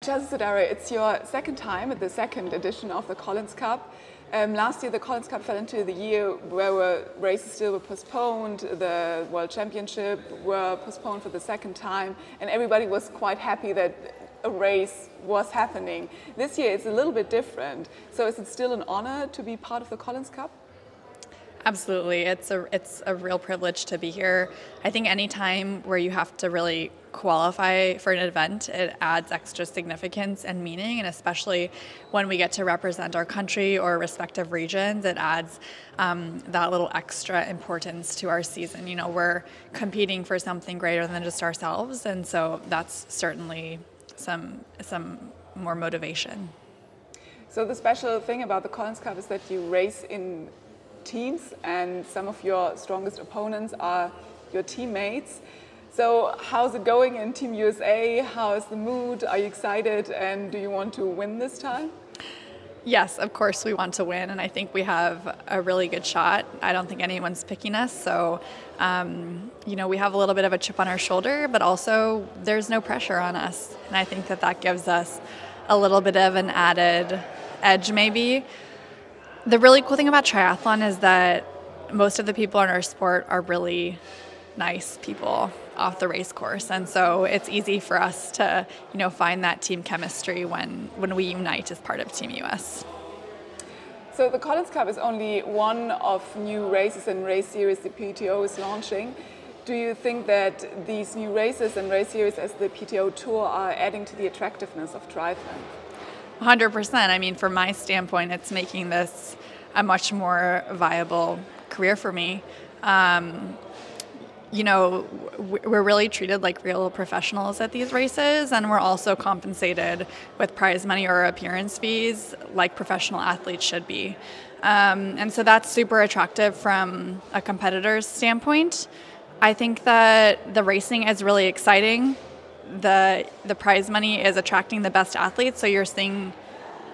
Just Sodaro, it's your second time at the second edition of the Collins Cup. Last year the Collins Cup fell into the year where races still were postponed, the World Championship were postponed for the second time, and everybody was quite happy that a race was happening. This year it's a little bit different. So is it still an honor to be part of the Collins Cup? Absolutely. It's a real privilege to be here. I think any time where you have to really qualify for an event, it adds extra significance and meaning, and especially when we get to represent our country or respective regions, it adds that little extra importance to our season. You know, we're competing for something greater than just ourselves, and so that's certainly some more motivation. So the special thing about the Collins Cup is that you race in teams, and some of your strongest opponents are your teammates. So how's it going in Team USA? How is the mood? Are you excited, and do you want to win this time? Yes, of course we want to win, and I think we have a really good shot. I don't think anyone's picking us, so you know, we have a little bit of a chip on our shoulder, but also there's no pressure on us, and I think that gives us a little bit of an added edge maybe. The really cool thing about triathlon is that most of the people in our sport are really nice people off the race course, and so it's easy for us to, you know, find that team chemistry when we unite as part of Team US. So the Collins Cup is only one of new races and race series the PTO is launching. Do you think that these new races and race series as the PTO Tour are adding to the attractiveness of triathlon? 100%. I mean, from my standpoint, it's making this a much more viable career for me. You know, we're really treated like real professionals at these races, and we're also compensated with prize money or appearance fees like professional athletes should be. And so that's super attractive from a competitor's standpoint. I think that the racing is really exciting. The prize money is attracting the best athletes, so you're seeing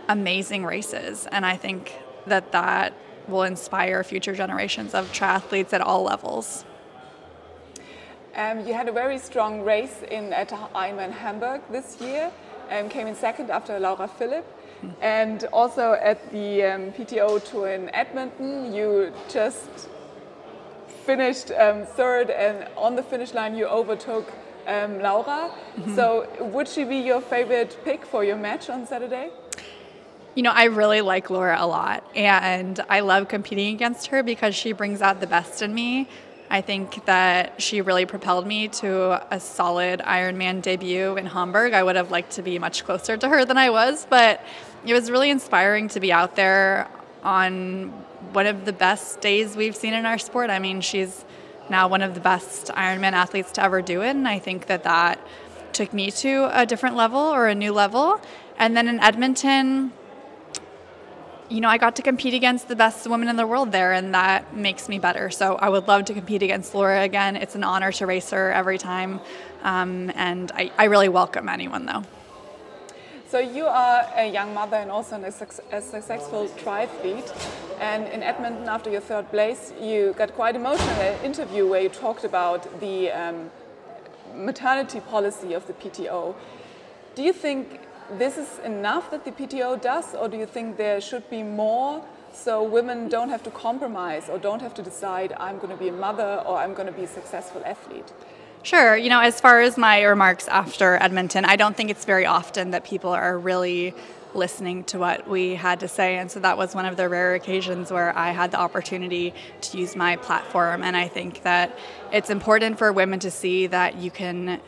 amazing races, and I think that will inspire future generations of triathletes at all levels. You had a very strong race at Ironman Hamburg this year, came in second after Laura Philipp, and also at the PTO Tour in Edmonton you just finished third, and on the finish line you overtook Laura. So would she be your favorite pick for your match on Saturday? You know, I really like Laura a lot, and I love competing against her because she brings out the best in me. I think that she really propelled me to a solid Ironman debut in Hamburg. I would have liked to be much closer to her than I was, but it was really inspiring to be out there on one of the best days we've seen in our sport. I mean, she's now one of the best Ironman athletes to ever do it, and I think that took me to a different level or a new level. And then in Edmonton, you know, I got to compete against the best women in the world there, and that makes me better. So I would love to compete against Laura again. It's an honor to race her every time, and I really welcome anyone, though. So you are a young mother and also a successful triathlete, and in Edmonton, after your third place, you got quite emotional in an interview where you talked about the maternity policy of the PTO. Do you think this is enough that the PTO does, or do you think there should be more so women don't have to compromise or don't have to decide I'm going to be a mother or I'm going to be a successful athlete? Sure. You know, as far as my remarks after Edmonton, I don't think it's very often that people are really listening to what we had to say, and so that was one of the rare occasions where I had the opportunity to use my platform. And I think that it's important for women to see that you can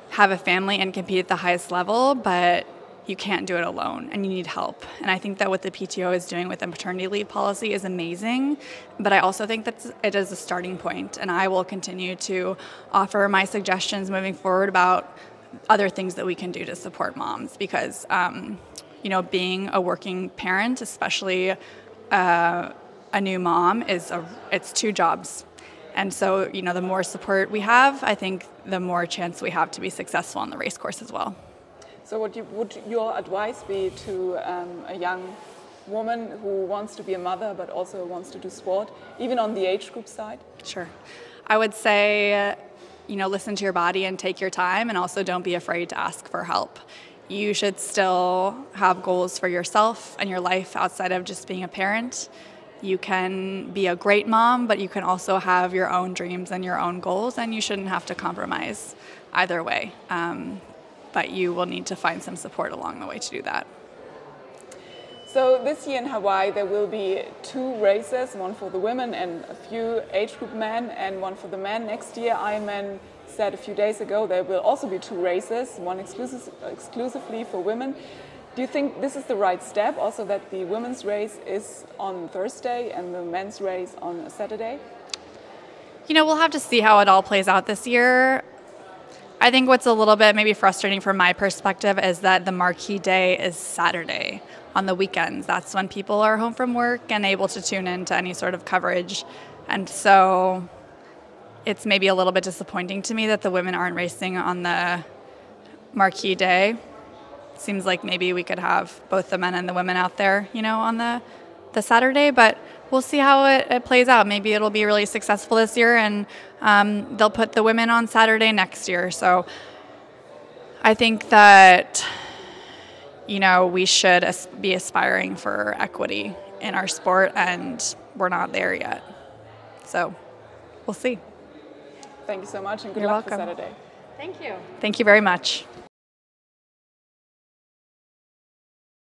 have a family and compete at the highest level, but you can't do it alone and you need help. And I think that what the PTO is doing with the maternity leave policy is amazing, but I also think that it is a starting point, and I will continue to offer my suggestions moving forward about other things that we can do to support moms, because you know, being a working parent, especially a new mom, it's two jobs. And so, you know, the more support we have, I think the more chance we have to be successful on the race course as well. So would your advice be to a young woman who wants to be a mother but also wants to do sport, even on the age group side? Sure. I would say, you know, listen to your body and take your time, and also don't be afraid to ask for help. you should still have goals for yourself and your life outside of just being a parent. You can be a great mom, but you can also have your own dreams and your own goals, and you shouldn't have to compromise either way. But you will need to find some support along the way to do that. So this year in Hawaii there will be 2 races, one for the women and a few age group men, and one for the men. Next year Ironman said a few days ago there will also be 2 races, one exclusively for women. Do you think this is the right step, also that the women's race is on Thursday and the men's race on Saturday? You know, we'll have to see how it all plays out this year. I think what's a little bit maybe frustrating from my perspective is that the marquee day is Saturday on the weekends. That's when people are home from work and able to tune in to any sort of coverage. And so it's maybe a little bit disappointing to me that the women aren't racing on the marquee day. Seems like maybe we could have both the men and the women out there, you know, on the Saturday, but we'll see how it plays out. Maybe it'll be really successful this year, and they'll put the women on Saturday next year. So I think that, you know, we should be aspiring for equity in our sport, and we're not there yet. So we'll see. Thank you so much, and good You're luck welcome. for Saturday. Thank you. Thank you very much.